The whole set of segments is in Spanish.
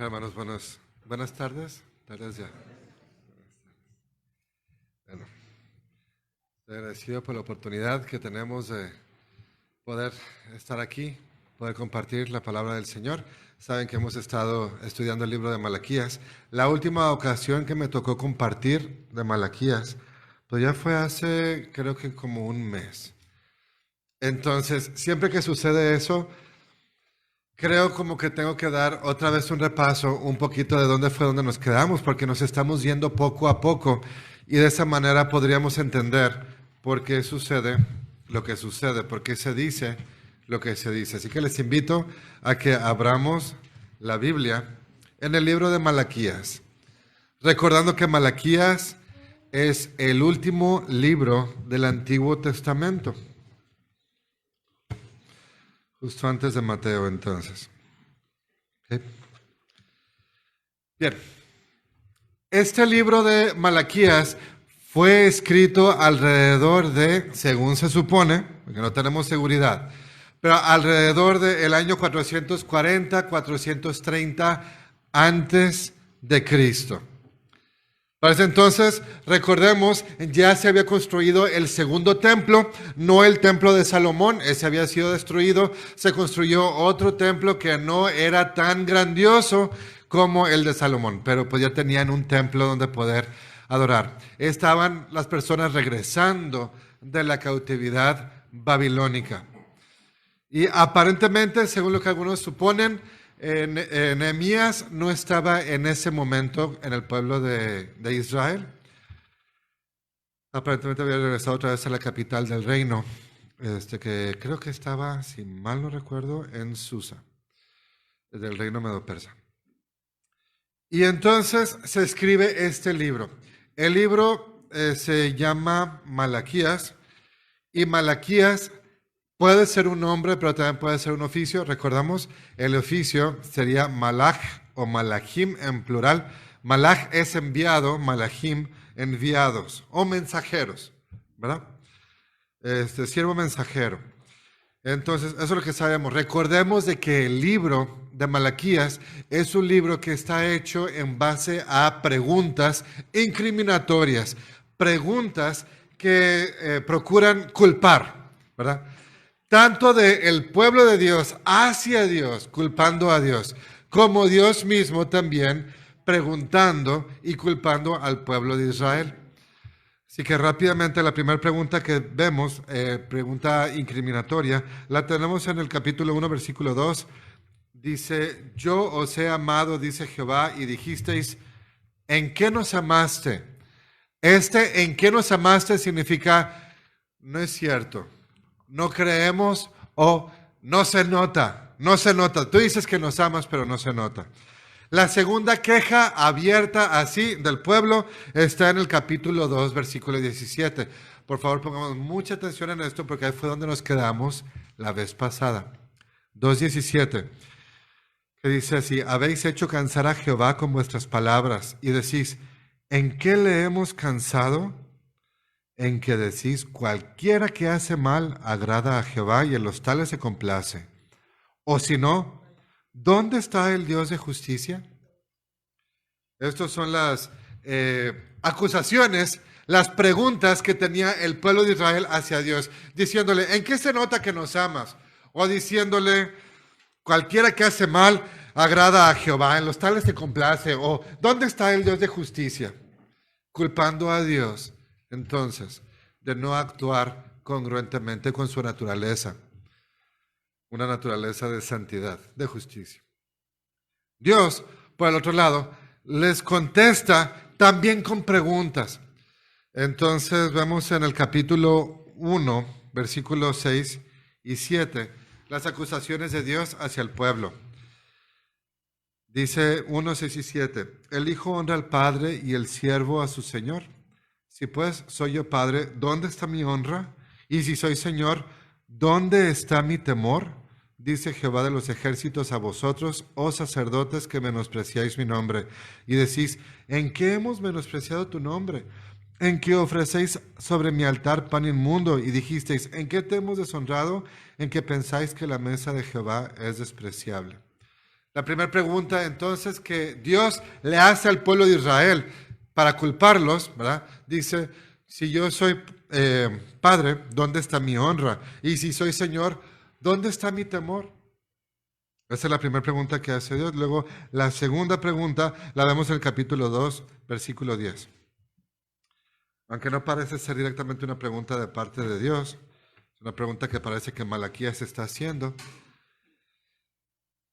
Hermanos, buenas tardes. Tardes ya. Bueno, estoy agradecido por la oportunidad que tenemos de poder estar aquí, poder compartir la palabra del Señor. Saben que hemos estado estudiando el libro de Malaquías. La última ocasión que me tocó compartir de Malaquías, pues ya fue hace, creo que como un mes. Entonces, siempre que sucede eso, creo como que tengo que dar otra vez un repaso, un poquito de dónde fue donde nos quedamos, porque nos estamos yendo poco a poco y de esa manera podríamos entender por qué sucede lo que sucede, por qué se dice lo que se dice. Así que les invito a que abramos la Biblia en el libro de Malaquías, recordando que Malaquías es el último libro del Antiguo Testamento. Justo antes de Mateo, entonces. ¿Okay? Bien. Este libro de Malaquías fue escrito alrededor de, según se supone, porque no tenemos seguridad, pero alrededor del año 440, 430 antes de Cristo. Para ese entonces, recordemos, ya se había construido el segundo templo, no el templo de Salomón, ese había sido destruido, se construyó otro templo que no era tan grandioso como el de Salomón, pero pues ya tenían un templo donde poder adorar. Estaban las personas regresando de la cautividad babilónica. Y aparentemente, según lo que algunos suponen, Nehemías no estaba en ese momento en el pueblo de Israel. Aparentemente había regresado otra vez a la capital del reino, que creo que estaba, si mal no recuerdo, en Susa, del reino medo-persa. Y entonces se escribe este libro. El libro se llama Malaquías, y Malaquías puede ser un nombre, pero también puede ser un oficio. Recordamos, el oficio sería malach o malachim en plural. Malach es enviado, malachim enviados o mensajeros, ¿verdad? Siervo mensajero. Entonces, eso es lo que sabemos. Recordemos de que el libro de Malaquías es un libro que está hecho en base a preguntas incriminatorias, preguntas que procuran culpar, ¿verdad? Tanto del pueblo de Dios hacia Dios, culpando a Dios, como Dios mismo también preguntando y culpando al pueblo de Israel. Así que rápidamente la primera pregunta que vemos, pregunta incriminatoria, la tenemos en el capítulo 1, versículo 2. Dice, yo os he amado, dice Jehová, y dijisteis, ¿en qué nos amaste? ¿en qué nos amaste? Significa, no es cierto. No creemos o no se nota, no se nota. Tú dices que nos amas, pero no se nota. La segunda queja abierta así del pueblo está en el capítulo 2, versículo 17. Por favor, pongamos mucha atención en esto porque ahí fue donde nos quedamos la vez pasada. 2:17, que dice así, habéis hecho cansar a Jehová con vuestras palabras y decís, ¿en qué le hemos cansado? En que decís, cualquiera que hace mal agrada a Jehová y en los tales se complace. O si no, ¿dónde está el Dios de justicia? Estas son las acusaciones, las preguntas que tenía el pueblo de Israel hacia Dios, diciéndole, ¿en qué se nota que nos amas? O diciéndole, cualquiera que hace mal agrada a Jehová, en los tales se complace. O ¿dónde está el Dios de justicia? Culpando a Dios entonces, de no actuar congruentemente con su naturaleza, una naturaleza de santidad, de justicia. Dios, por el otro lado, les contesta también con preguntas. Entonces vemos en el capítulo 1, versículos 6 y 7, las acusaciones de Dios hacia el pueblo. Dice 1, 6 y 7, el hijo honra al padre y el siervo a su señor. Si pues soy yo padre, ¿dónde está mi honra? Y si soy señor, ¿dónde está mi temor? Dice Jehová de los ejércitos a vosotros, oh sacerdotes que menospreciáis mi nombre. Y decís, ¿en qué hemos menospreciado tu nombre? En que ofrecéis sobre mi altar pan inmundo. Y dijisteis, ¿en qué te hemos deshonrado? En que pensáis que la mesa de Jehová es despreciable. La primera pregunta entonces que Dios le hace al pueblo de Israel para culparlos, ¿verdad? Dice, si yo soy padre, ¿dónde está mi honra? Y si soy Señor, ¿dónde está mi temor? Esa es la primera pregunta que hace Dios. Luego, la segunda pregunta la vemos en el capítulo 2, versículo 10. Aunque no parece ser directamente una pregunta de parte de Dios, es una pregunta que parece que Malaquías está haciendo.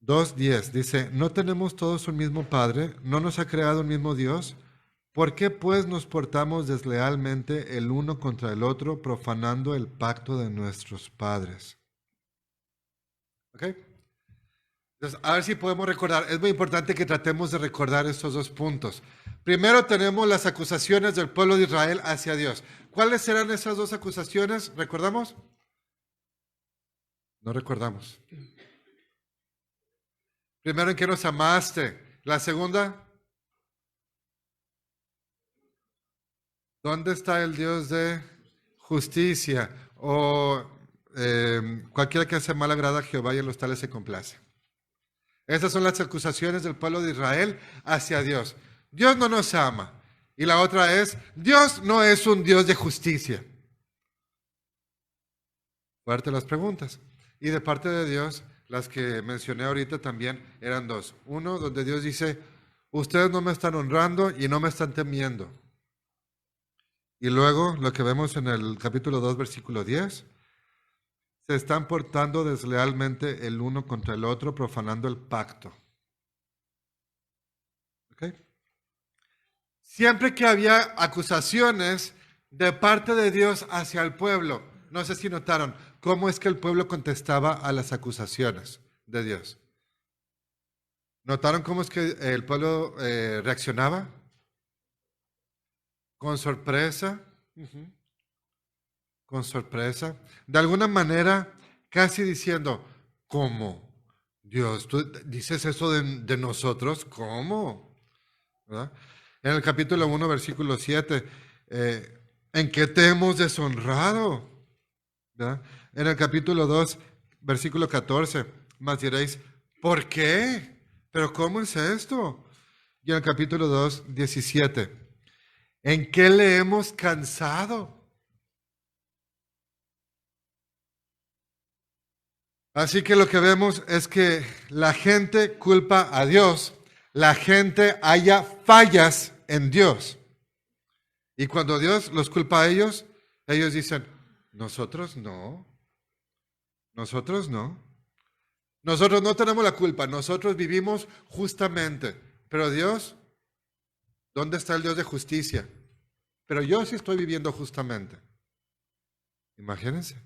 2:10 dice, ¿no tenemos todos un mismo Padre? ¿No nos ha creado un mismo Dios? ¿Por qué pues nos portamos deslealmente el uno contra el otro, profanando el pacto de nuestros padres? ¿Ok? Entonces, a ver si podemos recordar. Es muy importante que tratemos de recordar estos dos puntos. Primero tenemos las acusaciones del pueblo de Israel hacia Dios. ¿Cuáles eran esas dos acusaciones? ¿Recordamos? No recordamos. Primero, ¿en qué nos amaste? La segunda, ¿dónde está el Dios de justicia? O cualquiera que hace mal agrada a Jehová y en los tales se complace. Esas son las acusaciones del pueblo de Israel hacia Dios. Dios no nos ama. Y la otra es, Dios no es un Dios de justicia. Fuerte las preguntas. Y de parte de Dios, las que mencioné ahorita también eran dos. Uno, donde Dios dice, ustedes no me están honrando y no me están temiendo. Y luego, lo que vemos en el capítulo 2, versículo 10, se están portando deslealmente el uno contra el otro, profanando el pacto. ¿Ok? Siempre que había acusaciones de parte de Dios hacia el pueblo, no sé si notaron cómo es que el pueblo contestaba a las acusaciones de Dios. ¿Notaron cómo es que el pueblo reaccionaba? Con sorpresa. Ujú. Con sorpresa. De alguna manera, casi diciendo, ¿cómo? Dios, tú dices eso de nosotros, ¿cómo? ¿Verdad? En el capítulo 1, versículo 7, ¿en qué te hemos deshonrado? ¿Verdad? En el capítulo 2, versículo 14, más diréis, ¿por qué? ¿Pero cómo es esto? Y en el capítulo 2, 17, ¿en qué le hemos cansado? Así que lo que vemos es que la gente culpa a Dios, la gente haya fallas en Dios. Y cuando Dios los culpa a ellos dicen, nosotros no, nosotros no. Nosotros no tenemos la culpa, nosotros vivimos justamente. Pero Dios, ¿dónde está el Dios de justicia? Pero yo sí estoy viviendo justamente. Imagínense.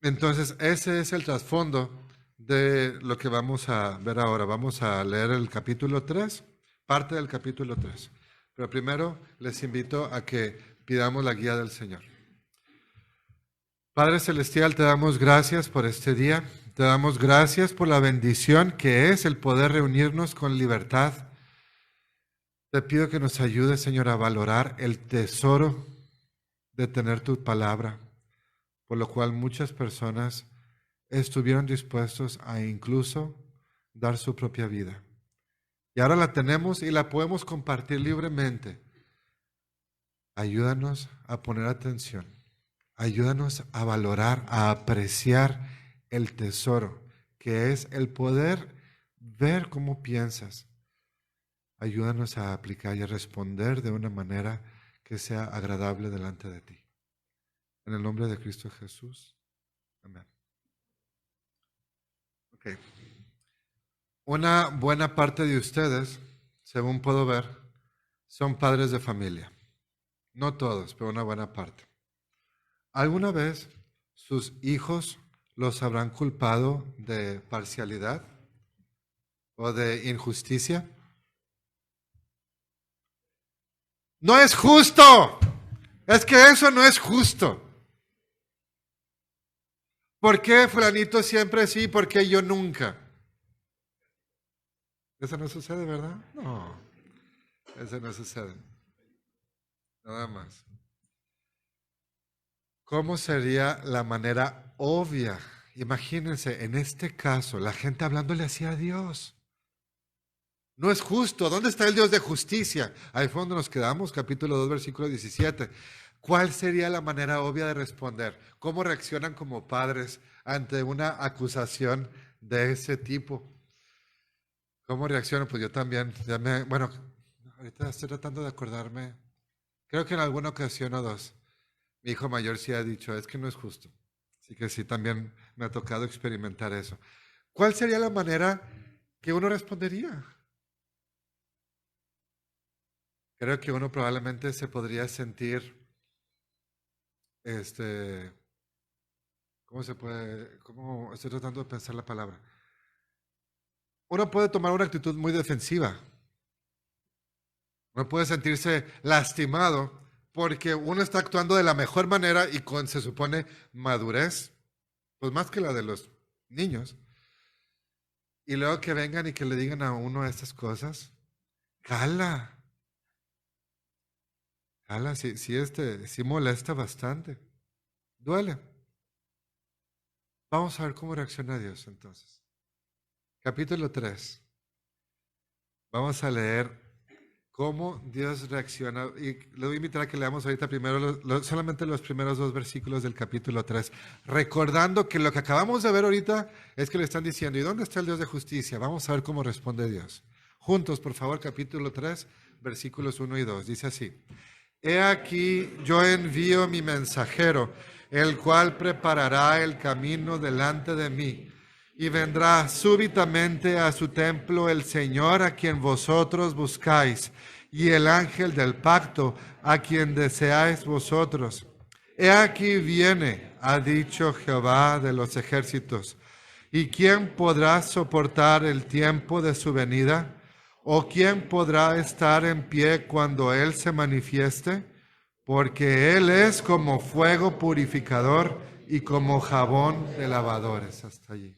Entonces, ese es el trasfondo de lo que vamos a ver ahora. Vamos a leer el capítulo 3, parte del capítulo 3. Pero primero les invito a que pidamos la guía del Señor. Padre Celestial, te damos gracias por este día. Te damos gracias por la bendición que es el poder reunirnos con libertad. Te pido que nos ayudes, Señor, a valorar el tesoro de tener tu palabra, por lo cual muchas personas estuvieron dispuestos a incluso dar su propia vida. Y ahora la tenemos y la podemos compartir libremente. Ayúdanos a poner atención. Ayúdanos a valorar, a apreciar el tesoro, que es el poder ver cómo piensas. Ayúdanos a aplicar y a responder de una manera que sea agradable delante de ti. En el nombre de Cristo Jesús. Amén. Okay. Una buena parte de ustedes, según puedo ver, son padres de familia. No todos, pero una buena parte. ¿Alguna vez sus hijos los habrán culpado de parcialidad o de injusticia? No es justo. Es que eso no es justo. ¿Por qué fulanito siempre sí? ¿Por qué yo nunca? Eso no sucede, ¿verdad? No, eso no sucede. Nada más. ¿Cómo sería la manera obvia imagínense, en este caso, la gente hablándole así a Dios. No es justo. ¿Dónde está el Dios de justicia? Ahí fue donde nos quedamos, capítulo 2, versículo 17. ¿Cuál sería la manera obvia de responder? ¿Cómo reaccionan como padres ante una acusación de ese tipo? ¿Cómo reaccionan? Pues yo también, bueno, ahorita estoy tratando de acordarme. Creo que en alguna ocasión o dos, mi hijo mayor sí ha dicho, es que no es justo. Así que sí, también me ha tocado experimentar eso. ¿Cuál sería la manera que uno respondería? Creo que uno probablemente se podría sentir, este, ¿cómo se puede? ¿Cómo estoy tratando de pensar la palabra? Uno puede tomar una actitud muy defensiva. Uno puede sentirse lastimado porque uno está actuando de la mejor manera y con, se supone, madurez, pues más que la de los niños. Y luego que vengan y que le digan a uno estas cosas, cala, cala, sí, sí, sí molesta bastante, duele. Vamos a ver cómo reacciona Dios entonces. Capítulo 3. Vamos a leer cómo Dios reacciona. Y le voy a invitar a que leamos ahorita primero solamente los primeros 2 versículos del capítulo 3. Recordando que lo que acabamos de ver ahorita es que le están diciendo, ¿y dónde está el Dios de justicia? Vamos a ver cómo responde Dios. Juntos, por favor, capítulo 3, versículos 1 y 2. Dice así. He aquí yo envío mi mensajero, el cual preparará el camino delante de mí. Y vendrá súbitamente a su templo el Señor a quien vosotros buscáis, y el ángel del pacto a quien deseáis vosotros. He aquí viene, ha dicho Jehová de los ejércitos. ¿Y quién podrá soportar el tiempo de su venida? ¿O quién podrá estar en pie cuando Él se manifieste? Porque Él es como fuego purificador y como jabón de lavadores. Hasta allí.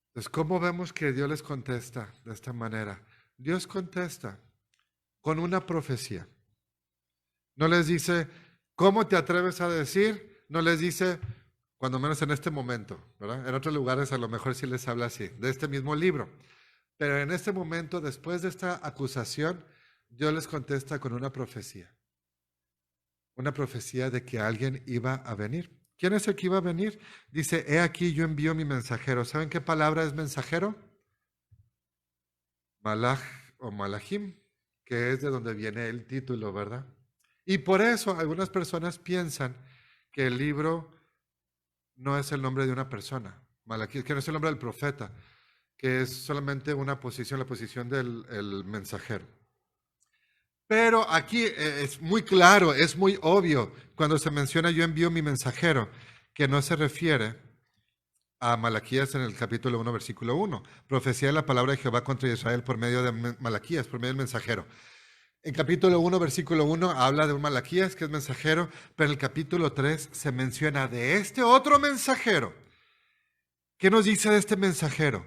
Entonces, ¿cómo vemos que Dios les contesta de esta manera? Dios contesta con una profecía. No les dice, ¿cómo te atreves a decir? No les dice, cuando menos en este momento, ¿verdad? En otros lugares a lo mejor sí les habla así, de este mismo libro. Pero en este momento, después de esta acusación, Dios les contesta con una profecía. Una profecía de que alguien iba a venir. ¿Quién es el que iba a venir? Dice, he aquí yo envío mi mensajero. ¿Saben qué palabra es mensajero? Malach o Malachim, que es de donde viene el título, ¿verdad? Y por eso algunas personas piensan que el libro no es el nombre de una persona, Malaquí, que no es el nombre del profeta, que es solamente una posición, la posición del el mensajero. Pero aquí es muy claro, es muy obvio, cuando se menciona yo envío mi mensajero, que no se refiere a Malaquías en el capítulo 1, versículo 1. Profecía de la palabra de Jehová contra Israel por medio de Malaquías, por medio del mensajero. En capítulo 1, versículo 1, habla de un Malaquías que es mensajero, pero en el capítulo 3 se menciona de este otro mensajero. ¿Qué nos dice de este mensajero?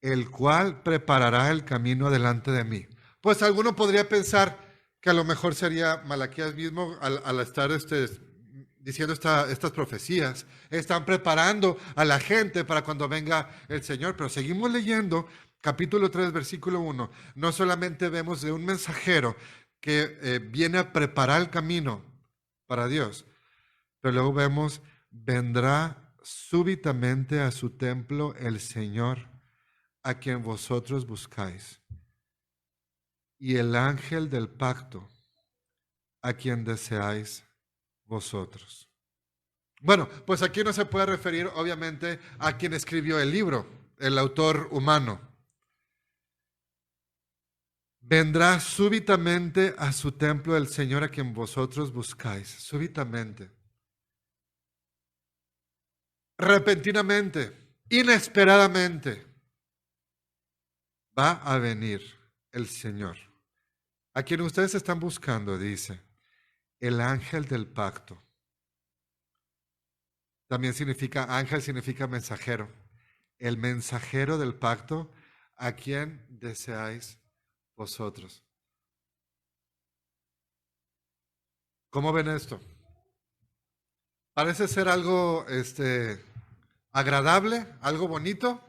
El cual preparará el camino delante de mí. Pues alguno podría pensar que a lo mejor sería Malaquías mismo al estar diciendo estas profecías. Están preparando a la gente para cuando venga el Señor. Pero seguimos leyendo capítulo 3, versículo 1. No solamente vemos de un mensajero que viene a preparar el camino para Dios, pero luego vemos, vendrá súbitamente a su templo el Señor a quien vosotros buscáis, y el ángel del pacto a quien deseáis vosotros. Bueno, pues aquí no se puede referir obviamente a quien escribió el libro, el autor humano. Vendrá súbitamente a su templo el Señor a quien vosotros buscáis, súbitamente, repentinamente, inesperadamente, va a venir el Señor, a quien ustedes están buscando, dice, el ángel del pacto. También significa, ángel significa mensajero. El mensajero del pacto, a quien deseáis vosotros. ¿Cómo ven esto? Parece ser algo agradable, algo bonito.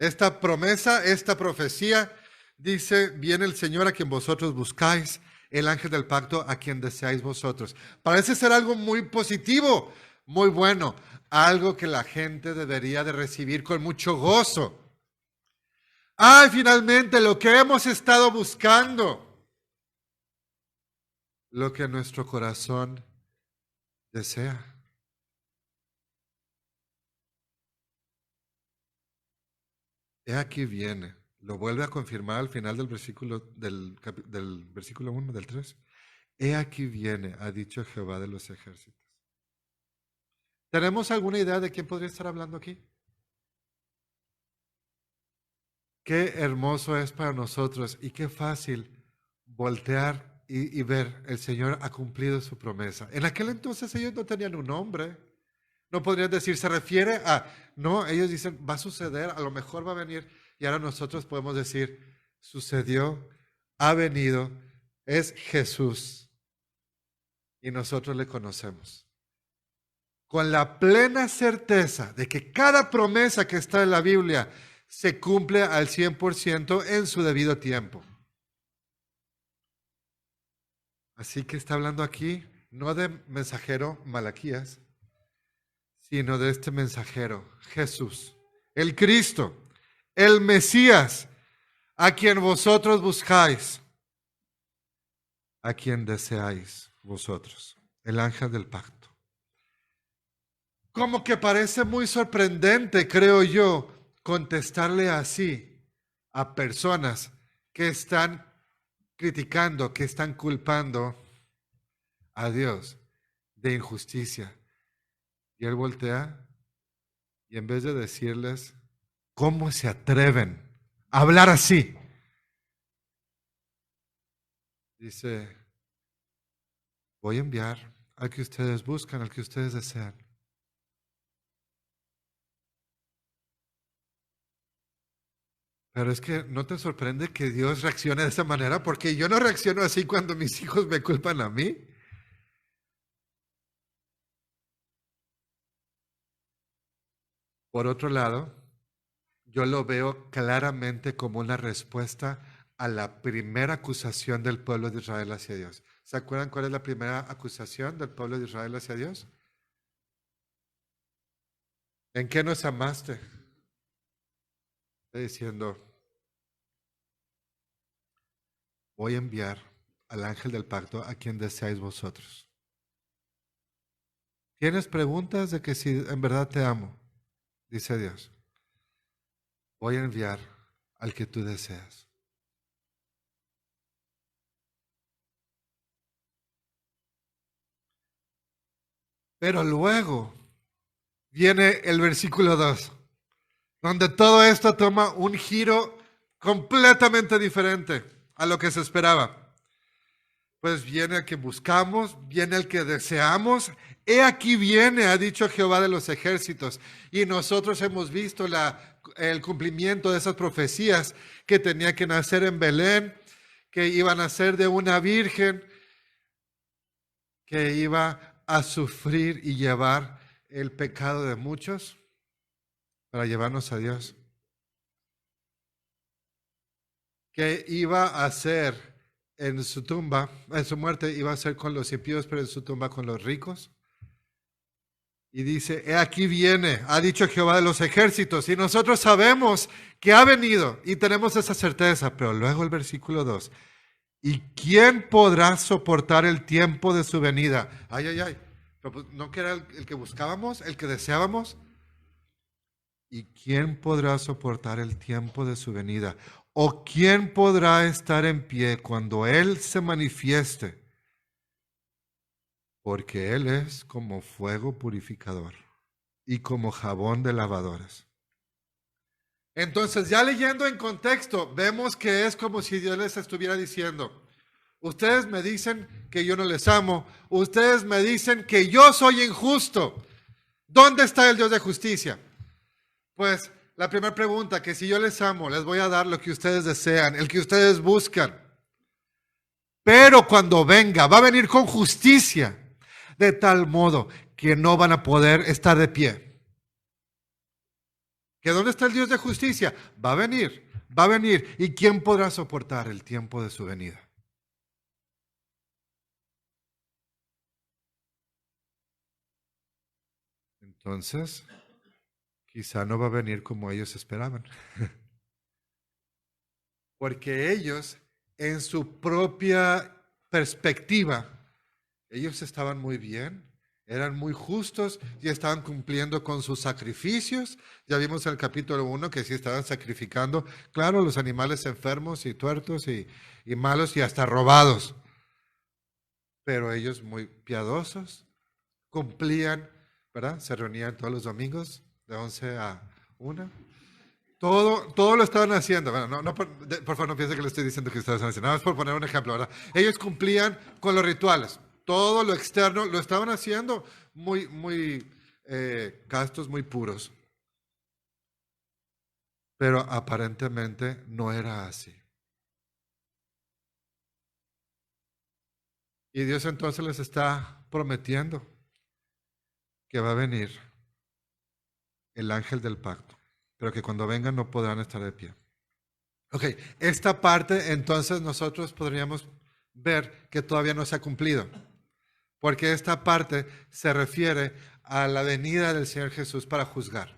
Esta promesa, esta profecía, dice, viene el Señor a quien vosotros buscáis, el ángel del pacto a quien deseáis vosotros. Parece ser algo muy positivo, muy bueno, algo que la gente debería de recibir con mucho gozo. ¡Ay, finalmente lo que hemos estado buscando! Lo que nuestro corazón desea. He aquí viene. Lo vuelve a confirmar al final del versículo del versículo 1 del 3. He aquí viene, ha dicho Jehová de los ejércitos. ¿Tenemos alguna idea de quién podría estar hablando aquí? Qué hermoso es para nosotros y qué fácil voltear y ver, el Señor ha cumplido su promesa. En aquel entonces ellos no tenían un nombre. No podrían decir, se refiere a, no, ellos dicen, va a suceder, a lo mejor va a venir. Y ahora nosotros podemos decir, sucedió, ha venido, es Jesús. Y nosotros le conocemos. Con la plena certeza de que cada promesa que está en la Biblia se cumple al 100% en su debido tiempo. Así que está hablando aquí, no de mensajero Malaquías, sino de este mensajero, Jesús, el Cristo, el Mesías, a quien vosotros buscáis, a quien deseáis vosotros, el ángel del pacto. Como que parece muy sorprendente, creo yo, contestarle así a personas que están criticando, que están culpando a Dios de injusticia. Y él voltea y en vez de decirles, ¿cómo se atreven a hablar así? Dice, voy a enviar al que ustedes buscan, al que ustedes desean. Pero es que no te sorprende que Dios reaccione de esa manera, porque yo no reacciono así cuando mis hijos me culpan a mí. Por otro lado, yo lo veo claramente como una respuesta a la primera acusación del pueblo de Israel hacia Dios. ¿Se acuerdan cuál es la primera acusación del pueblo de Israel hacia Dios? ¿En qué nos amaste? Está diciendo, voy a enviar al ángel del pacto a quien deseáis vosotros. ¿Tienes preguntas de que si en verdad te amo? Dice Dios. Voy a enviar al que tú deseas. Pero luego viene el versículo 2, donde todo esto toma un giro completamente diferente a lo que se esperaba. Pues viene el que buscamos, viene el que deseamos. He aquí viene, ha dicho Jehová de los ejércitos. Y nosotros hemos visto el cumplimiento de esas profecías que tenía que nacer en Belén, que iba a nacer de una virgen, que iba a sufrir y llevar el pecado de muchos para llevarnos a Dios. Que iba a ser en su tumba, en su muerte iba a ser con los impíos, pero en su tumba con los ricos. Y dice, he aquí viene, ha dicho Jehová de los ejércitos, y nosotros sabemos que ha venido y tenemos esa certeza, pero luego el versículo 2, ¿y quién podrá soportar el tiempo de su venida? Ay, ay, ay, pero pues, ¿no que era el que buscábamos, el que deseábamos? ¿Y quién podrá soportar el tiempo de su venida? ¿O quién podrá estar en pie cuando Él se manifieste? Porque Él es como fuego purificador y como jabón de lavadores. Entonces, ya leyendo en contexto, vemos que es como si Dios les estuviera diciendo, ustedes me dicen que yo no les amo, ustedes me dicen que yo soy injusto. ¿Dónde está el Dios de justicia? Pues la primera pregunta, que si yo les amo, les voy a dar lo que ustedes desean, el que ustedes buscan. Pero cuando venga, va a venir con justicia, de tal modo que no van a poder estar de pie. ¿Que dónde está el Dios de justicia? Va a venir, va a venir. ¿Y quién podrá soportar el tiempo de su venida? Entonces, quizá no va a venir como ellos esperaban. Porque ellos, en su propia perspectiva, ellos estaban muy bien, eran muy justos y estaban cumpliendo con sus sacrificios. Ya vimos en el capítulo 1 que sí estaban sacrificando, claro, los animales enfermos y tuertos y malos y hasta robados. Pero ellos muy piadosos, cumplían, ¿verdad? Se reunían todos los domingos de 11 a 1. Todo lo estaban haciendo. Bueno, por favor, no piensen que le estoy diciendo que estaban haciendo. Nada más por poner un ejemplo, ¿verdad? Ellos cumplían con los rituales. Todo lo externo lo estaban haciendo muy castos, muy puros. Pero aparentemente no era así. Y Dios entonces les está prometiendo que va a venir el ángel del pacto, pero que cuando vengan no podrán estar de pie. Ok, esta parte entonces nosotros podríamos ver que todavía no se ha cumplido, porque esta parte se refiere a la venida del Señor Jesús para juzgar.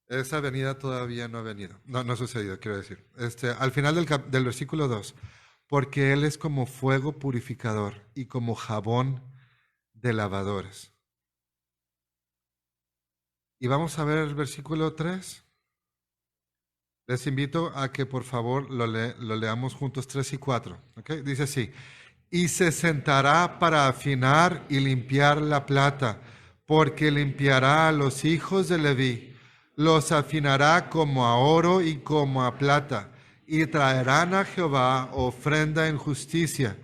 Esa venida todavía no ha venido, no ha sucedido, quiero decir. Al final del versículo 2, porque Él es como fuego purificador y como jabón de lavadores. Y vamos a ver el versículo 3. Les invito a que por favor lo leamos juntos 3 y 4. ¿Okay? Dice así, y se sentará para afinar y limpiar la plata, porque limpiará a los hijos de Leví, los afinará como a oro y como a plata, y traerán a Jehová ofrenda en justicia.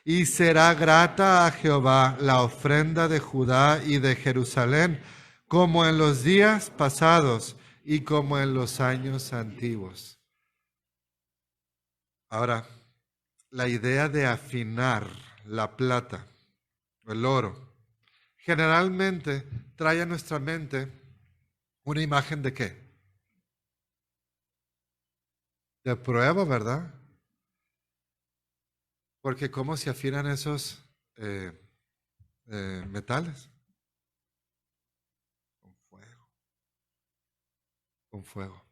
Y será grata a Jehová la ofrenda de Judá y de Jerusalén, como en los días pasados y como en los años antiguos. Ahora, la idea de afinar la plata, el oro, generalmente trae a nuestra mente una imagen de qué? De prueba, ¿verdad? Porque ¿cómo se afinan esos eh, metales? Con fuego, con fuego.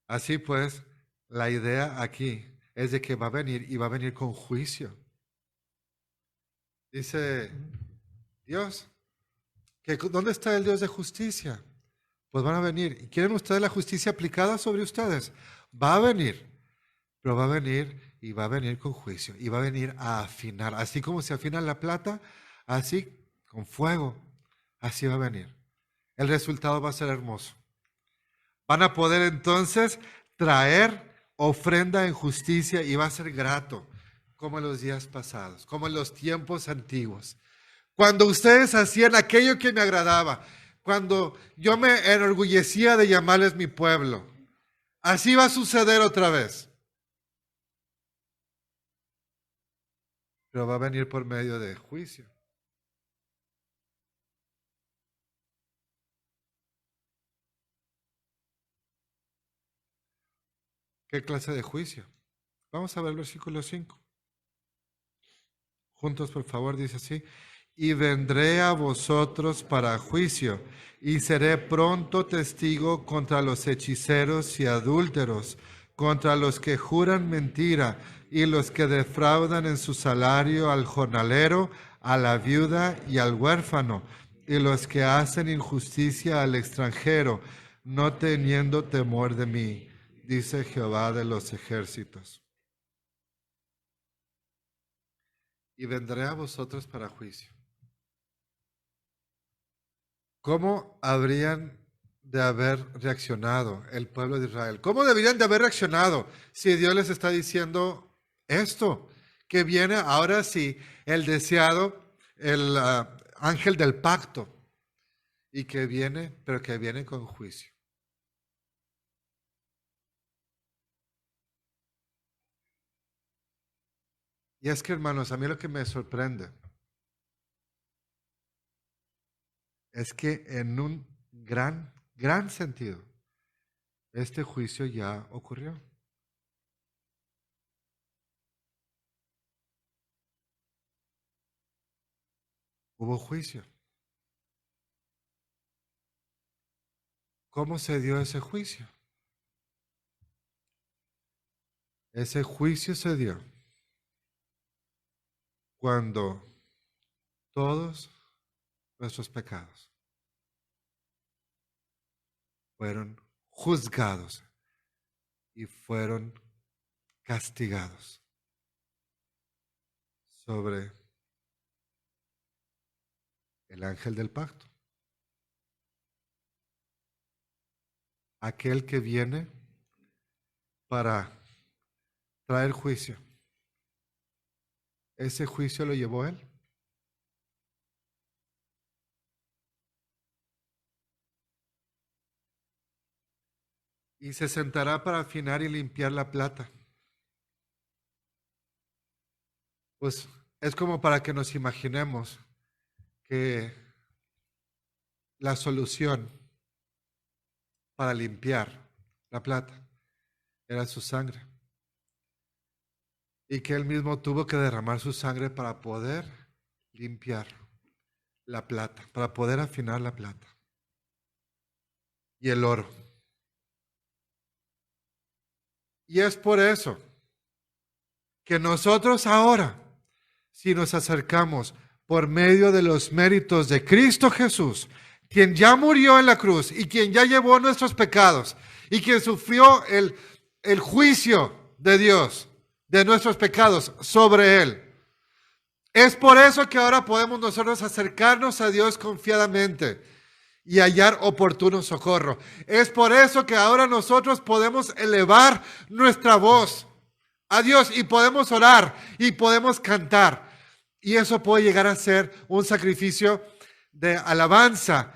Así pues, la idea aquí es de que va a venir y va a venir con juicio. Dice Dios, ¿dónde está el Dios de justicia? Pues van a venir. ¿Y quieren ustedes la justicia aplicada sobre ustedes? Va a venir, pero va a venir y va a venir con juicio y va a venir a afinar. Así como se afina la plata, así con fuego, así va a venir. El resultado va a ser hermoso. Van a poder entonces traer ofrenda en justicia y va a ser grato, como en los días pasados, como en los tiempos antiguos. Cuando ustedes hacían aquello que me agradaba, cuando yo me enorgullecía de llamarles mi pueblo, así va a suceder otra vez. Pero va a venir por medio de juicio. ¿Qué clase de juicio? Vamos a ver el versículo 5. Juntos, por favor, dice así. Y vendré a vosotros para juicio, y seré pronto testigo contra los hechiceros y adúlteros, contra los que juran mentira, y los que defraudan en su salario al jornalero, a la viuda y al huérfano, y los que hacen injusticia al extranjero, no teniendo temor de mí, dice Jehová de los ejércitos. Y vendré a vosotros para juicio. ¿Cómo habrían de haber reaccionado el pueblo de Israel? ¿Cómo deberían de haber reaccionado si Dios les está diciendo esto? Que viene ahora sí el deseado, el ángel del pacto, y que viene, pero que viene con juicio. Y es que, hermanos, a mí lo que me sorprende es que en un gran sentido, este juicio ya ocurrió. Hubo juicio. ¿Cómo se dio ese juicio? Ese juicio se dio cuando todos nuestros pecados fueron juzgados y fueron castigados sobre el ángel del pacto. Aquel que viene para traer juicio. Ese juicio lo llevó él. Y se sentará para afinar y limpiar la plata. Pues es como para que nos imaginemos que la solución para limpiar la plata era su sangre. Y que él mismo tuvo que derramar su sangre para poder limpiar la plata, para poder afinar la plata. Y el oro. Y es por eso que nosotros ahora, si nos acercamos por medio de los méritos de Cristo Jesús, quien ya murió en la cruz y quien ya llevó nuestros pecados y quien sufrió el juicio de Dios de nuestros pecados sobre él. Es por eso que ahora podemos nosotros acercarnos a Dios confiadamente y hallar oportuno socorro. Es por eso que ahora nosotros podemos elevar nuestra voz a Dios y podemos orar y podemos cantar. Y eso puede llegar a ser un sacrificio de alabanza,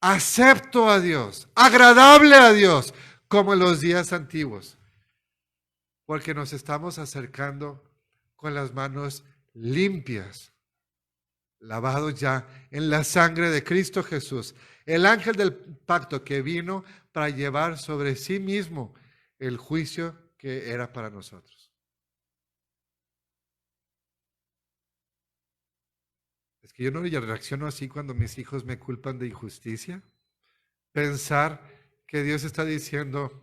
acepto a Dios, agradable a Dios, como en los días antiguos. Porque nos estamos acercando con las manos limpias, lavados ya en la sangre de Cristo Jesús, el ángel del pacto que vino para llevar sobre sí mismo el juicio que era para nosotros. Es que yo no reacciono así cuando mis hijos me culpan de injusticia. Pensar que Dios está diciendo,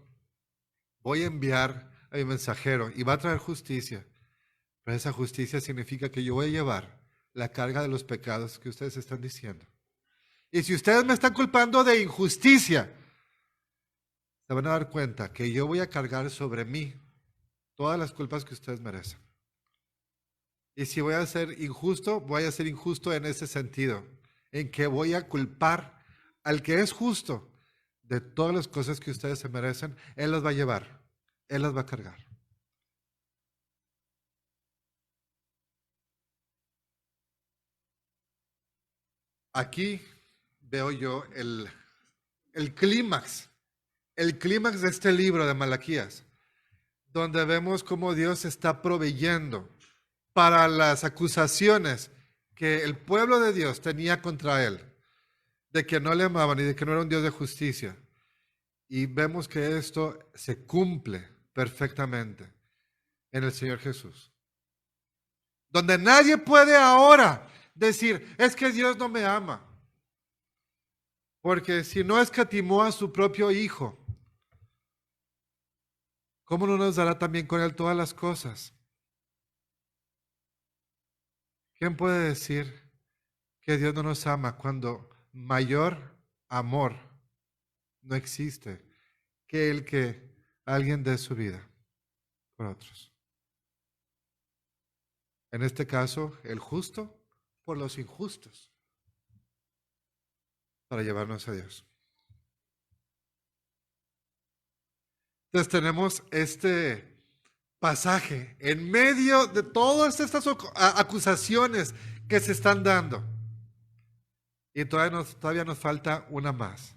voy a enviar a mi mensajero y va a traer justicia. Pero esa justicia significa que yo voy a llevar la carga de los pecados que ustedes están diciendo. Y si ustedes me están culpando de injusticia, se van a dar cuenta que yo voy a cargar sobre mí todas las culpas que ustedes merecen. Y si voy a ser injusto, voy a ser injusto en ese sentido, en que voy a culpar al que es justo de todas las cosas que ustedes se merecen. Él las va a llevar, Él las va a cargar. Aquí veo yo el clímax de este libro de Malaquías, donde vemos cómo Dios está proveyendo para las acusaciones que el pueblo de Dios tenía contra él, de que no le amaban y de que no era un Dios de justicia. Y vemos que esto se cumple perfectamente en el Señor Jesús. Donde nadie puede ahora decir, es que Dios no me ama. Porque si no escatimó a su propio Hijo, ¿cómo no nos dará también con Él todas las cosas? ¿Quién puede decir que Dios no nos ama cuando mayor amor no existe que el que alguien dé su vida por otros? En este caso, el justo por los injustos, para llevarnos a Dios. Entonces tenemos este pasaje en medio de todas estas acusaciones que se están dando. Y todavía nos falta una más,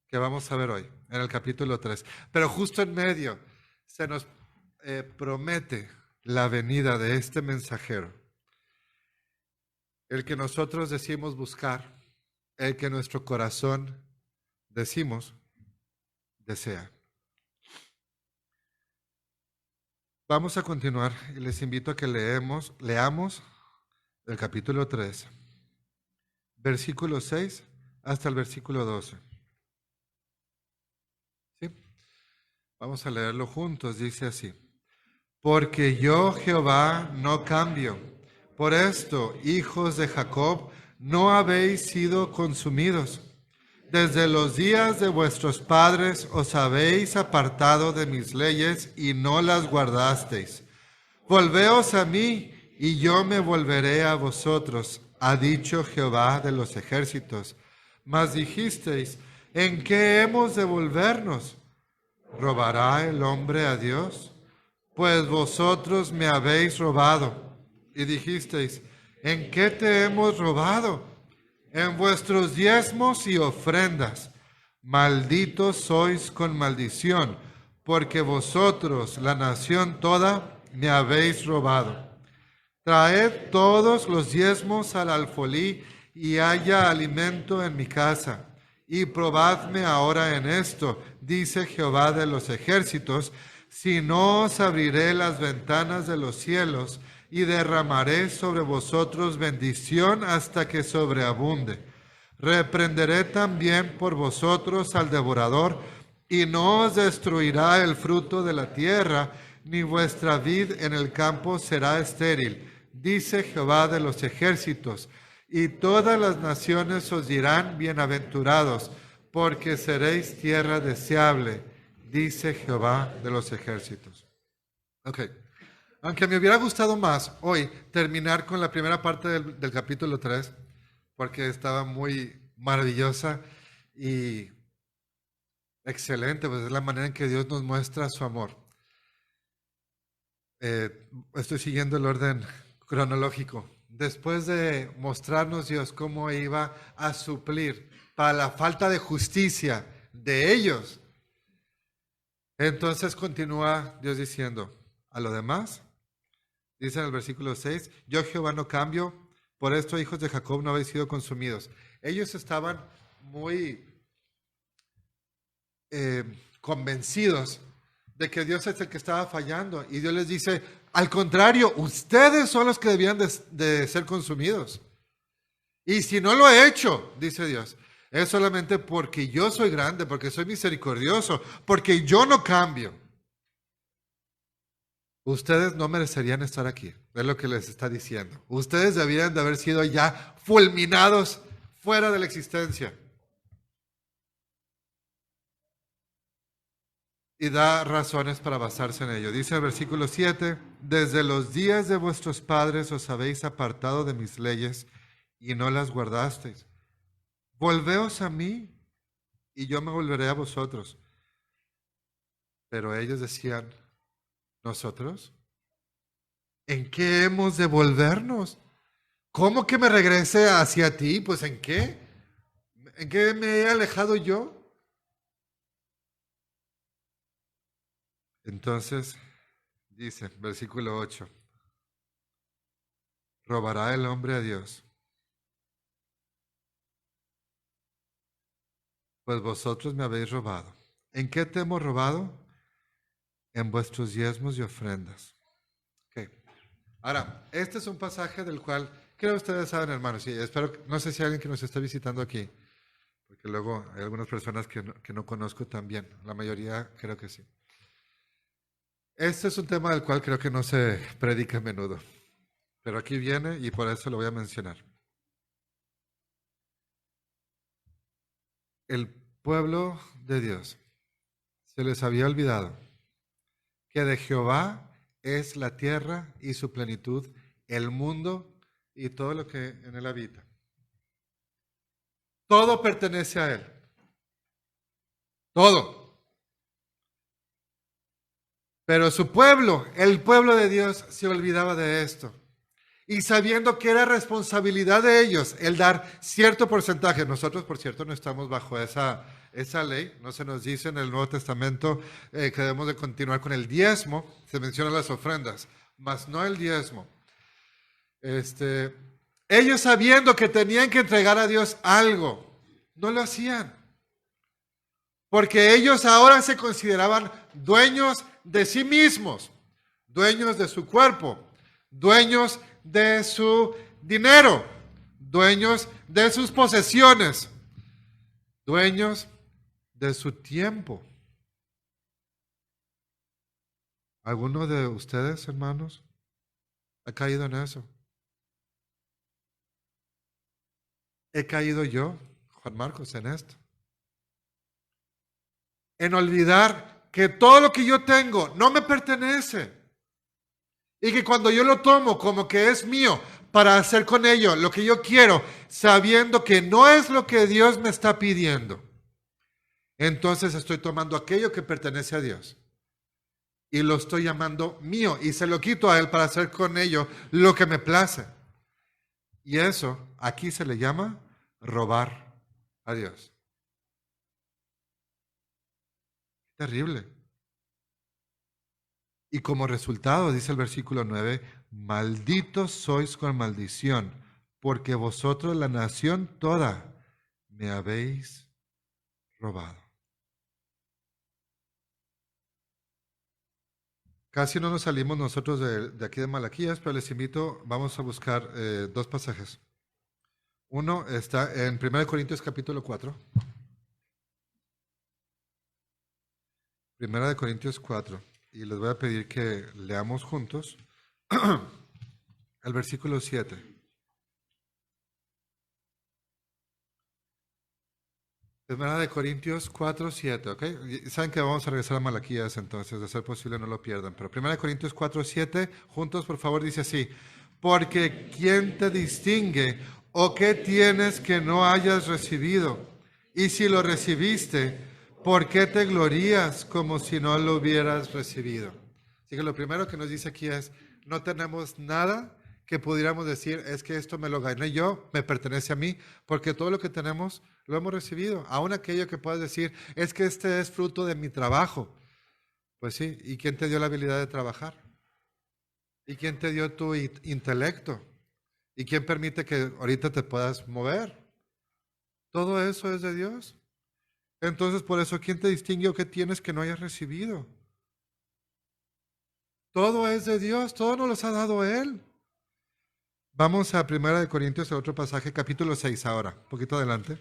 que vamos a ver hoy, en el capítulo 3. Pero justo en medio se nos promete la venida de este mensajero, el que nosotros decimos buscar, el que nuestro corazón, decimos, desea. Vamos a continuar y les invito a que leamos el capítulo 3, versículo 6 hasta el versículo 12. ¿Sí? Vamos a leerlo juntos, dice así. Porque yo, Jehová, no cambio. Por esto, hijos de Jacob, no habéis sido consumidos. Desde los días de vuestros padres os habéis apartado de mis leyes y no las guardasteis. Volveos a mí y yo me volveré a vosotros, ha dicho Jehová de los ejércitos. Mas dijisteis, ¿en qué hemos de volvernos? ¿Robará el hombre a Dios? Pues vosotros me habéis robado. Y dijisteis, ¿en qué te hemos robado? En vuestros diezmos y ofrendas. Malditos sois con maldición, porque vosotros, la nación toda, me habéis robado. Traed todos los diezmos al alfolí y haya alimento en mi casa. Y probadme ahora en esto, dice Jehová de los ejércitos, si no os abriré las ventanas de los cielos y derramaré sobre vosotros bendición hasta que sobreabunde. Reprenderé también por vosotros al devorador, y no os destruirá el fruto de la tierra, ni vuestra vid en el campo será estéril, dice Jehová de los ejércitos. Y todas las naciones os dirán bienaventurados, porque seréis tierra deseable, dice Jehová de los ejércitos. Ok. Aunque me hubiera gustado más hoy terminar con la primera parte del capítulo 3, porque estaba muy maravillosa y excelente, pues es la manera en que Dios nos muestra su amor. Estoy siguiendo el orden cronológico. Después de mostrarnos Dios cómo iba a suplir para la falta de justicia de ellos, entonces continúa Dios diciendo, a lo demás, dice en el versículo 6, yo Jehová no cambio, por esto hijos de Jacob no habéis sido consumidos. Ellos estaban muy convencidos de que Dios es el que estaba fallando. Y Dios les dice, al contrario, ustedes son los que debían de ser consumidos. Y si no lo he hecho, dice Dios, es solamente porque yo soy grande, porque soy misericordioso, porque yo no cambio. Ustedes no merecerían estar aquí, es lo que les está diciendo. Ustedes debían de haber sido ya fulminados fuera de la existencia. Y da razones para basarse en ello. Dice el versículo 7, desde los días de vuestros padres os habéis apartado de mis leyes y no las guardasteis. Volveos a mí y yo me volveré a vosotros. Pero ellos decían, ¿nosotros? ¿En qué hemos de volvernos? ¿Cómo que me regrese hacia ti? Pues ¿en qué? ¿En qué me he alejado yo? Entonces, dice, versículo 8, ¿robará el hombre a Dios? Pues vosotros me habéis robado. ¿En qué te hemos robado? En vuestros diezmos y ofrendas. Okay. Ahora, este es un pasaje del cual creo ustedes saben, hermanos, y espero, no sé si hay alguien que nos está visitando aquí, porque luego hay algunas personas que no conozco también, la mayoría creo que sí. Este es un tema del cual creo que no se predica a menudo, pero aquí viene y por eso lo voy a mencionar. El pueblo de Dios se les había olvidado que de Jehová es la tierra y su plenitud, el mundo y todo lo que en él habita. Todo pertenece a él. Todo. Pero su pueblo, el pueblo de Dios, se olvidaba de esto. Y sabiendo que era responsabilidad de ellos el dar cierto porcentaje, nosotros por cierto no estamos bajo esa ley, no se nos dice en el Nuevo Testamento que debemos de continuar con el diezmo, se mencionan las ofrendas, mas no el diezmo. Ellos sabiendo que tenían que entregar a Dios algo, no lo hacían. Porque ellos ahora se consideraban dueños de sí mismos, dueños de su cuerpo, dueños de su dinero, dueños de sus posesiones, dueños de su tiempo. ¿Alguno de ustedes, hermanos, ha caído en eso? ¿He caído yo, Juan Marcos, en esto? En olvidar que todo lo que yo tengo no me pertenece. Y que cuando yo lo tomo como que es mío para hacer con ello lo que yo quiero, sabiendo que no es lo que Dios me está pidiendo, entonces estoy tomando aquello que pertenece a Dios y lo estoy llamando mío y se lo quito a Él para hacer con ello lo que me place. Y eso aquí se le llama robar a Dios. Terrible. Y como resultado, dice el versículo 9, malditos sois con maldición, porque vosotros, la nación toda, me habéis robado. Casi no nos salimos nosotros de aquí de Malaquías, pero les invito, vamos a buscar dos pasajes. Uno está en 1 Corintios capítulo 4. 1 Corintios 4. Y les voy a pedir que leamos juntos el versículo 7. Primera de Corintios 4, 7, ¿ok? Saben que vamos a regresar a Malaquías, entonces, de ser posible no lo pierdan. Pero Primera de Corintios 4, 7, juntos, por favor, dice así. Porque ¿quién te distingue o qué tienes que no hayas recibido? Y si lo recibiste, ¿por qué te glorías como si no lo hubieras recibido? Así que lo primero que nos dice aquí es, no tenemos nada que pudiéramos decir, es que esto me lo gané yo, me pertenece a mí, porque todo lo que tenemos lo hemos recibido. Aún aquello que puedas decir, es que este es fruto de mi trabajo. Pues sí, ¿y quién te dio la habilidad de trabajar? ¿Y quién te dio tu intelecto? ¿Y quién permite que ahorita te puedas mover? Todo eso es de Dios. Entonces, por eso, ¿quién te distingue o qué tienes que no hayas recibido? Todo es de Dios, todo nos los ha dado Él. Vamos a 1 Corintios, a otro pasaje, capítulo 6 ahora, un poquito adelante.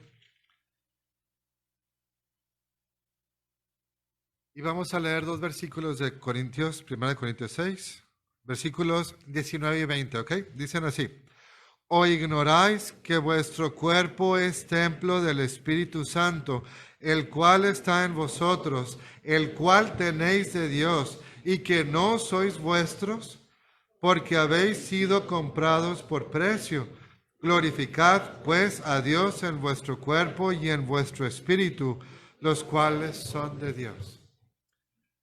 Y vamos a leer dos versículos de Corintios, 1 Corintios 6, versículos 19 y 20, ¿ok? Dicen así. ¿O ignoráis que vuestro cuerpo es templo del Espíritu Santo, el cual está en vosotros, el cual tenéis de Dios, y que no sois vuestros? Porque habéis sido comprados por precio. Glorificad pues a Dios en vuestro cuerpo y en vuestro espíritu, los cuales son de Dios.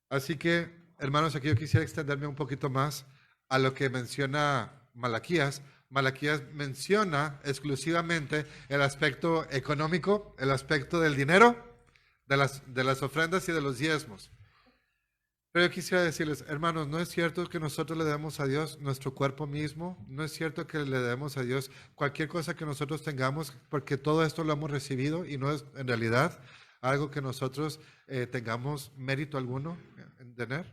Así que, hermanos, aquí yo quisiera extenderme un poquito más a lo que menciona Malaquías. Malaquías menciona exclusivamente el aspecto económico, el aspecto del dinero, de las ofrendas y de los diezmos. Pero yo quisiera decirles, hermanos, no es cierto que nosotros le demos a Dios nuestro cuerpo mismo, no es cierto que le demos a Dios cualquier cosa que nosotros tengamos, porque todo esto lo hemos recibido y no es en realidad algo que nosotros tengamos mérito alguno en tener.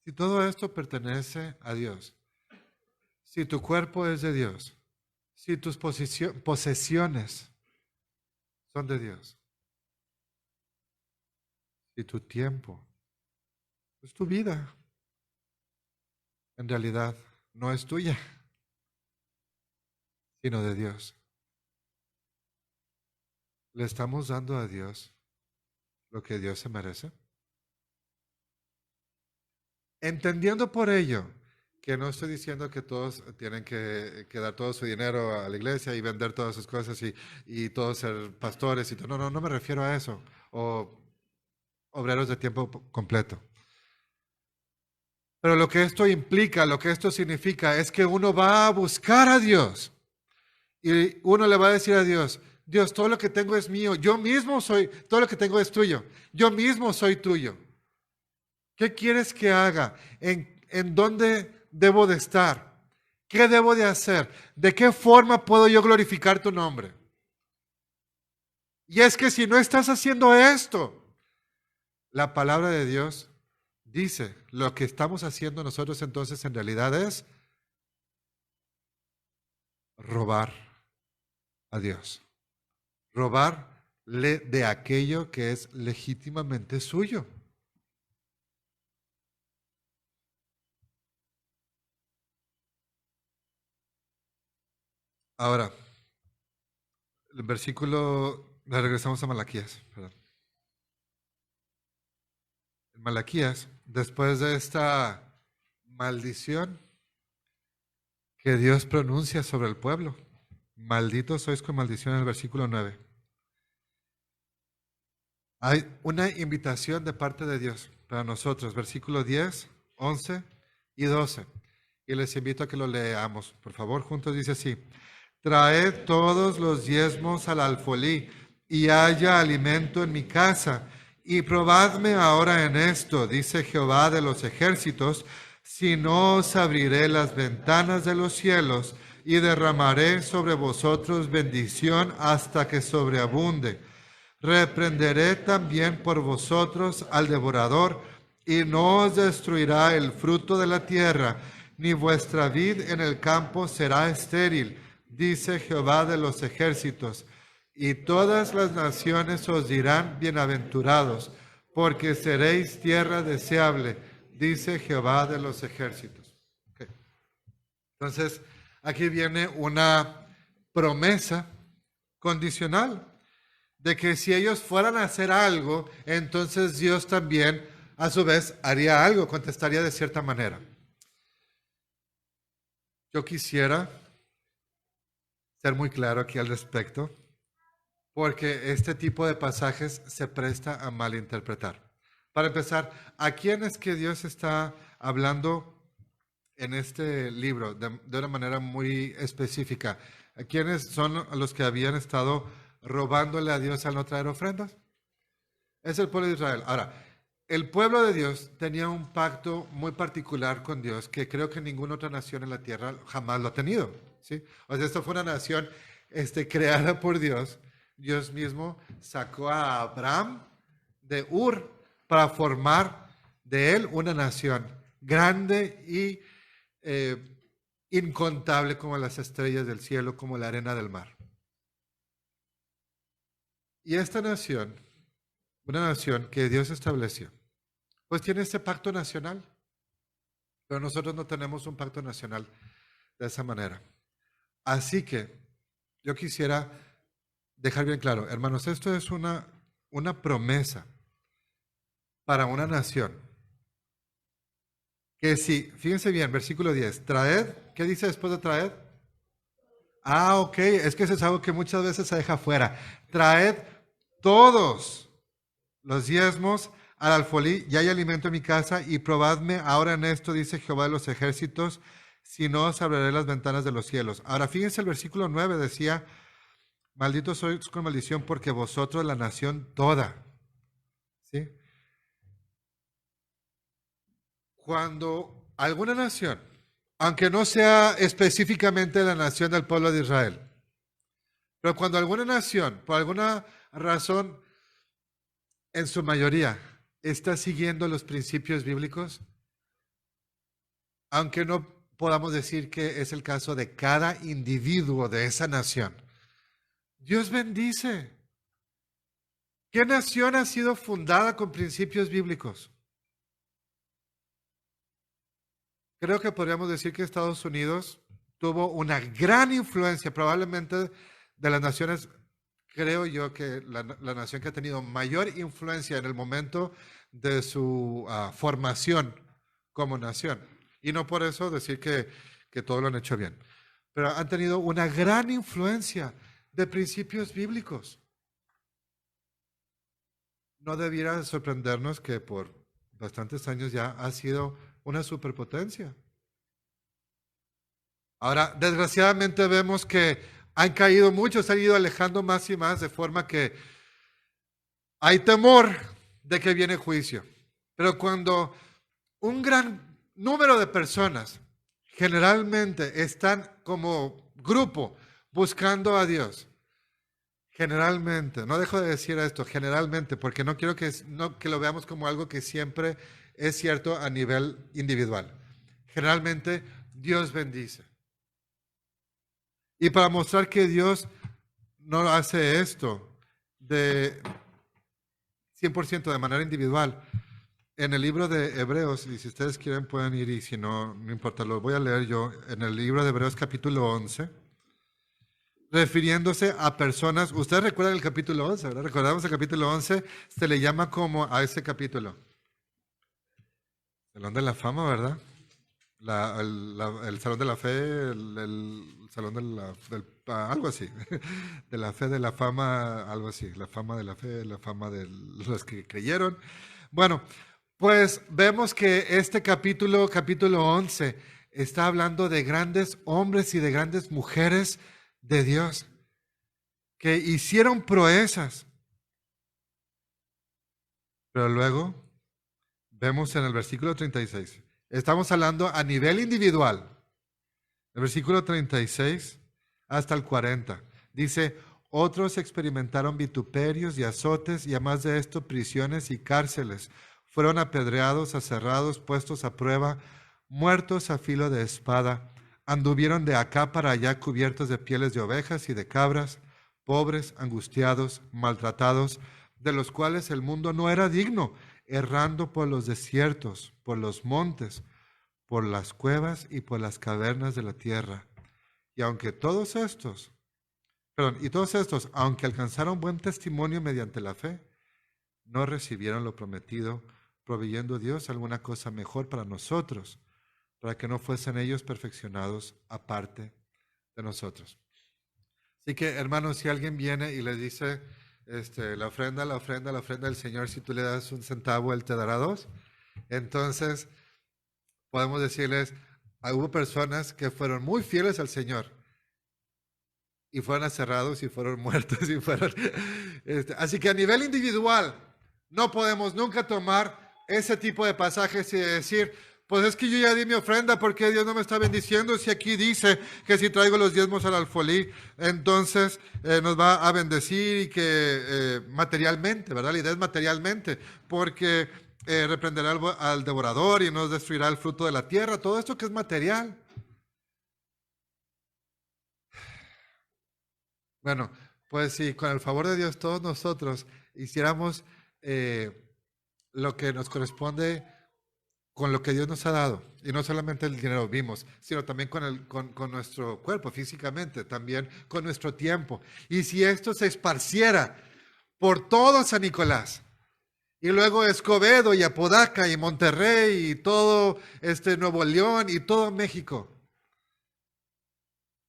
Si todo esto pertenece a Dios, si tu cuerpo es de Dios, si tus posesiones son de Dios, si tu tiempo es tu vida, en realidad no es tuya, sino de Dios. ¿Le estamos dando a Dios lo que Dios se merece? Entendiendo por ello que no estoy diciendo que todos tienen que dar todo su dinero a la iglesia y vender todas sus cosas y todos ser pastores y todo. No, no me refiero a eso. O obreros de tiempo completo. Pero lo que esto implica, lo que esto significa es que uno va a buscar a Dios y uno le va a decir a Dios, Dios, todo lo que tengo es mío, yo mismo soy, todo lo que tengo es tuyo, yo mismo soy tuyo. ¿Qué quieres que haga? ¿En dónde debo de estar? ¿Qué debo de hacer? ¿De qué forma puedo yo glorificar tu nombre? Y es que si no estás haciendo esto, la palabra de Dios dice, lo que estamos haciendo nosotros entonces en realidad es robar a Dios. Robarle de aquello que es legítimamente suyo. Ahora, el versículo, regresamos a Malaquías. Perdón. En Malaquías, después de esta maldición que Dios pronuncia sobre el pueblo, malditos sois con maldición en el versículo 9. Hay una invitación de parte de Dios para nosotros, versículo 10, 11 y 12. Y les invito a que lo leamos. Por favor, juntos dice así. Traed todos los diezmos al alfolí y haya alimento en mi casa. Y probadme ahora en esto, dice Jehová de los ejércitos, si no os abriré las ventanas de los cielos y derramaré sobre vosotros bendición hasta que sobreabunde. Reprenderé también por vosotros al devorador, y no os destruirá el fruto de la tierra, ni vuestra vid en el campo será estéril, dice Jehová de los ejércitos. Y todas las naciones os dirán bienaventurados, porque seréis tierra deseable, dice Jehová de los ejércitos. Okay. Entonces, aquí viene una promesa condicional de que si ellos fueran a hacer algo, entonces Dios también, a su vez, haría algo, contestaría de cierta manera. Yo quisiera ser muy claro aquí al respecto, porque este tipo de pasajes se presta a malinterpretar. Para empezar, ¿a quién es que Dios está hablando en este libro de una manera muy específica? ¿A quiénes son los que habían estado robándole a Dios al no traer ofrendas? Es el pueblo de Israel. Ahora, el pueblo de Dios tenía un pacto muy particular con Dios que creo que ninguna otra nación en la tierra jamás lo ha tenido, ¿sí? O sea, esto fue una nación creada por Dios. Dios mismo sacó a Abraham de Ur para formar de él una nación grande y incontable como las estrellas del cielo, como la arena del mar. Y esta nación, una nación que Dios estableció, pues tiene este pacto nacional, pero nosotros no tenemos un pacto nacional de esa manera. Así que yo quisiera dejar bien claro, hermanos, esto es una promesa para una nación. Que si, fíjense bien, versículo 10, traed, ¿qué dice después de traed? Ah, ok, es que eso es algo que muchas veces se deja fuera. Traed todos los diezmos al alfolí, y hay alimento en mi casa, y probadme ahora en esto, dice Jehová de los ejércitos, si no os abriré las ventanas de los cielos. Ahora, fíjense el versículo 9, decía, malditos sois con maldición porque vosotros la nación toda. ¿Sí? Cuando alguna nación, aunque no sea específicamente la nación del pueblo de Israel, pero cuando alguna nación, por alguna razón, en su mayoría, está siguiendo los principios bíblicos, aunque no podamos decir que es el caso de cada individuo de esa nación, Dios bendice. ¿Qué nación ha sido fundada con principios bíblicos? Creo que podríamos decir que Estados Unidos tuvo una gran influencia, probablemente de las naciones, creo yo que la nación que ha tenido mayor influencia en el momento de su formación como nación. Y no por eso decir que todo lo han hecho bien, pero han tenido una gran influencia de principios bíblicos. No debiera sorprendernos que por bastantes años ya ha sido una superpotencia. Ahora, desgraciadamente vemos que han caído muchos, se han ido alejando más y más, de forma que hay temor de que viene juicio. Pero cuando un gran número de personas generalmente están como grupo buscando a Dios. Generalmente, no dejo de decir esto, generalmente, porque no quiero que lo veamos como algo que siempre es cierto a nivel individual. Generalmente, Dios bendice. Y para mostrar que Dios no hace esto de 100% de manera individual, en el libro de Hebreos, y si ustedes quieren pueden ir, y si no, no importa, lo voy a leer yo, en el libro de Hebreos capítulo 11, refiriéndose a personas, ustedes recuerdan el capítulo 11, ¿verdad? Recordamos el capítulo 11, se le llama como a ese capítulo. Salón de la Fama, ¿verdad? El Salón de la Fe, el Salón de algo así, de la Fe, de la Fama, algo así, la fama de la fe, la fama de los que creyeron. Bueno, pues vemos que este capítulo 11, está hablando de grandes hombres y de grandes mujeres de Dios que hicieron proezas. Pero luego vemos en el versículo 36, estamos hablando a nivel individual. El versículo 36 hasta el 40 dice, otros experimentaron vituperios y azotes y además de esto prisiones y cárceles. Fueron apedreados, aserrados, puestos a prueba, muertos a filo de espada. Anduvieron de acá para allá cubiertos de pieles de ovejas y de cabras, pobres, angustiados, maltratados, de los cuales el mundo no era digno, errando por los desiertos, por los montes, por las cuevas y por las cavernas de la tierra. Y aunque todos estos, aunque alcanzaron buen testimonio mediante la fe, no recibieron lo prometido, proveyendo Dios alguna cosa mejor para nosotros, para que no fuesen ellos perfeccionados aparte de nosotros. Así que, hermanos, si alguien viene y le dice, la ofrenda del Señor, si tú le das un centavo, Él te dará dos. Entonces, podemos decirles, hubo personas que fueron muy fieles al Señor y fueron aserrados y fueron muertos y fueron... así que a nivel individual no podemos nunca tomar ese tipo de pasajes y decir, pues es que yo ya di mi ofrenda, ¿por qué Dios no me está bendiciendo? Si aquí dice que si traigo los diezmos al alfolí, entonces nos va a bendecir y que materialmente, ¿verdad? La idea es materialmente, porque reprenderá al devorador y nos destruirá el fruto de la tierra, todo esto que es material. Bueno, pues sí, con el favor de Dios todos nosotros hiciéramos lo que nos corresponde con lo que Dios nos ha dado, y no solamente el dinero vimos, sino también con nuestro cuerpo físicamente, también con nuestro tiempo. Y si esto se esparciera por todo San Nicolás, y luego Escobedo y Apodaca y Monterrey y todo Nuevo León y todo México,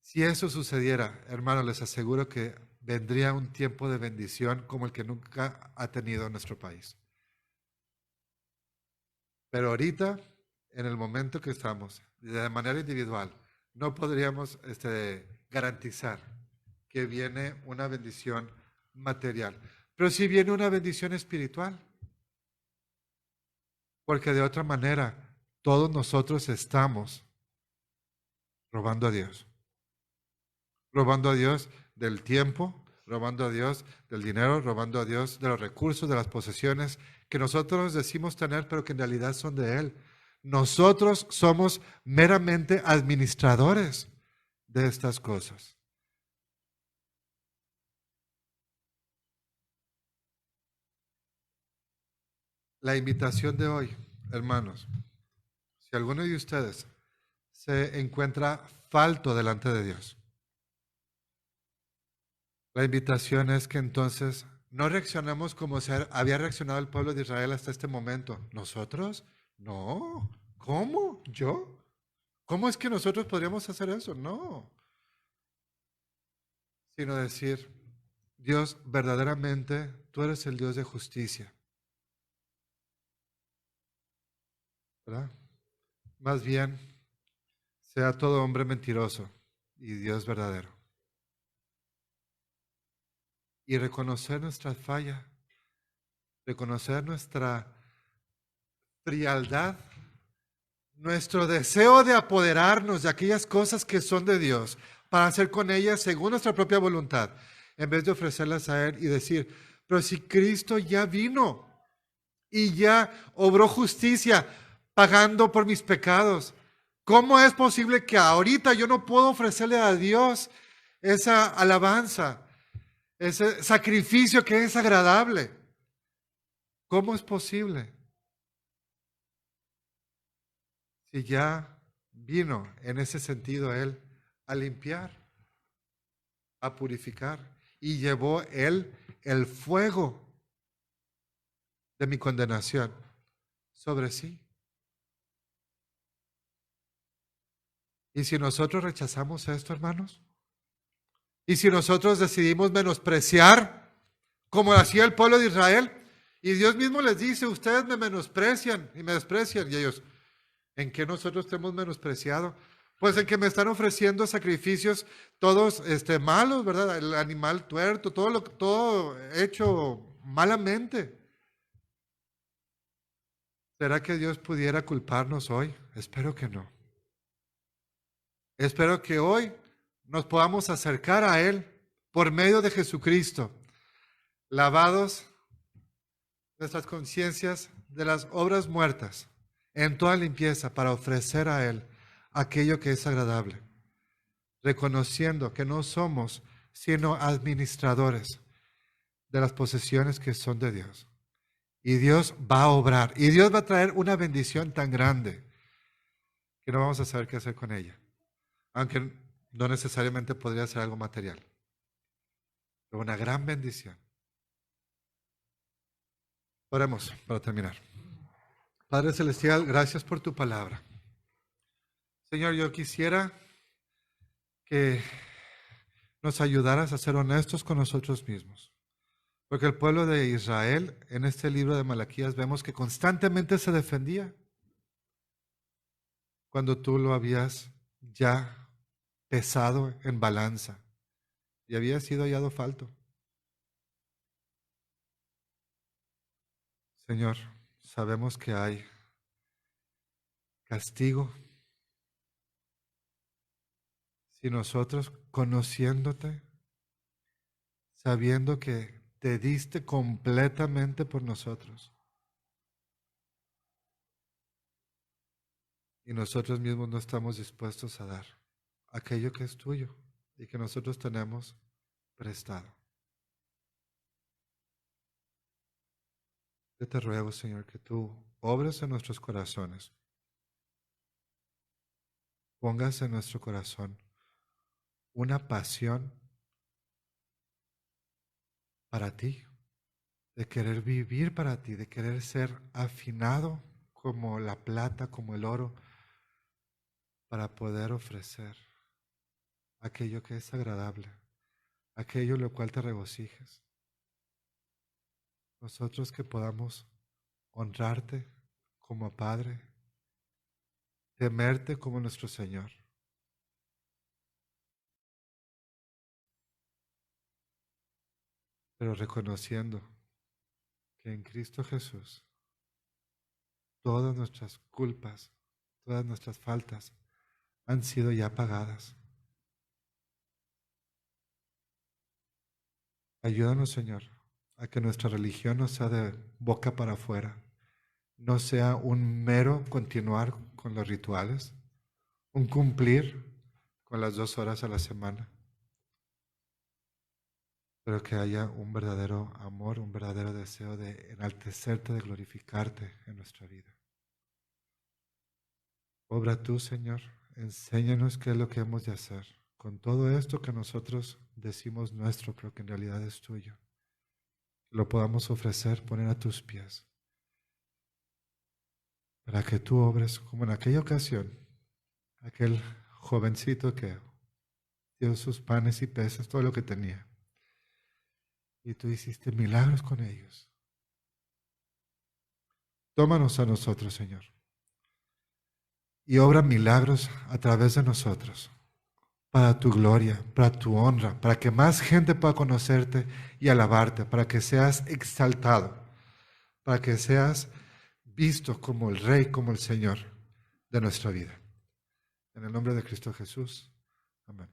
si eso sucediera, hermanos, les aseguro que vendría un tiempo de bendición como el que nunca ha tenido nuestro país. Pero ahorita, en el momento que estamos, de manera individual, no podríamos garantizar que viene una bendición material. Pero sí viene una bendición espiritual. Porque de otra manera, todos nosotros estamos robando a Dios. Robando a Dios del tiempo, robando a Dios del dinero, robando a Dios de los recursos, de las posesiones que nosotros decimos tener, pero que en realidad son de Él. Nosotros somos meramente administradores de estas cosas. La invitación de hoy, hermanos, si alguno de ustedes se encuentra falto delante de Dios, la invitación es que entonces no reaccionemos como había reaccionado el pueblo de Israel hasta este momento. ¿Nosotros? No. ¿Cómo? ¿Yo? ¿Cómo es que nosotros podríamos hacer eso? No. Sino decir, Dios, verdaderamente, tú eres el Dios de justicia. ¿Verdad? Más bien, sea todo hombre mentiroso y Dios verdadero. Y reconocer nuestra falla, reconocer nuestra frialdad nuestro deseo de apoderarnos de aquellas cosas que son de Dios para hacer con ellas según nuestra propia voluntad, en vez de ofrecerlas a Él y decir, pero si Cristo ya vino y ya obró justicia pagando por mis pecados, ¿cómo es posible que ahorita yo no puedo ofrecerle a Dios esa alabanza, ese sacrificio que es agradable? ¿Cómo es posible? Si ya vino en ese sentido Él a limpiar, a purificar, y llevó Él el fuego de mi condenación sobre sí. Y si nosotros rechazamos esto, hermanos, y si nosotros decidimos menospreciar, como hacía el pueblo de Israel, y Dios mismo les dice, ustedes me menosprecian y me desprecian, y ellos, ¿en qué nosotros te hemos menospreciado? Pues en que me están ofreciendo sacrificios todos malos, ¿verdad? El animal tuerto, todo hecho malamente. ¿Será que Dios pudiera culparnos hoy? Espero que no. Espero que hoy nos podamos acercar a Él por medio de Jesucristo, lavados nuestras conciencias de las obras muertas, en toda limpieza, para ofrecer a Él aquello que es agradable, reconociendo que no somos sino administradores de las posesiones que son de Dios. Y Dios va a obrar, y Dios va a traer una bendición tan grande que no vamos a saber qué hacer con ella, aunque no necesariamente podría ser algo material, pero una gran bendición. Oremos para terminar. Padre Celestial, gracias por tu palabra. Señor, yo quisiera que nos ayudaras a ser honestos con nosotros mismos. Porque el pueblo de Israel, en este libro de Malaquías, vemos que constantemente se defendía cuando tú lo habías ya pesado en balanza y había sido hallado falto. Señor, sabemos que hay castigo si nosotros, conociéndote, sabiendo que te diste completamente por nosotros, y nosotros mismos no estamos dispuestos a dar aquello que es tuyo y que nosotros tenemos prestado. Yo te ruego, Señor, que tú obres en nuestros corazones, pongas en nuestro corazón una pasión para ti, de querer vivir para ti, de querer ser afinado como la plata, como el oro, para poder ofrecer aquello que es agradable, aquello en lo cual te regocijes. Nosotros que podamos honrarte como Padre, temerte como nuestro Señor. Pero reconociendo que en Cristo Jesús todas nuestras culpas, todas nuestras faltas han sido ya pagadas. Ayúdanos, Señor, a que nuestra religión no sea de boca para afuera, no sea un mero continuar con los rituales, un cumplir con las 2 horas a la semana, pero que haya un verdadero amor, un verdadero deseo de enaltecerte, de glorificarte en nuestra vida. Obra tú, Señor, enséñanos qué es lo que hemos de hacer con todo esto que nosotros decimos nuestro, pero que en realidad es tuyo. Lo podamos ofrecer, poner a tus pies, para que tú obres como en aquella ocasión, aquel jovencito que dio sus panes y peces, todo lo que tenía, y tú hiciste milagros con ellos. Tómanos a nosotros, Señor, y obra milagros a través de nosotros, para tu gloria, para tu honra, para que más gente pueda conocerte y alabarte, para que seas exaltado, para que seas visto como el Rey, como el Señor de nuestra vida. En el nombre de Cristo Jesús. Amén.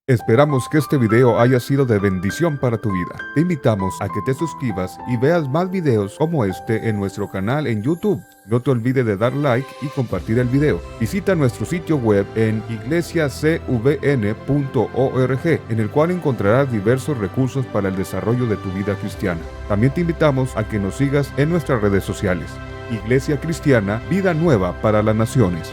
Esperamos que este video haya sido de bendición para tu vida. Te invitamos a que te suscribas y veas más videos como este en nuestro canal en YouTube. No te olvides de dar like y compartir el video. Visita nuestro sitio web en iglesiacvn.org, en el cual encontrarás diversos recursos para el desarrollo de tu vida cristiana. También te invitamos a que nos sigas en nuestras redes sociales. Iglesia Cristiana, Vida Nueva para las Naciones.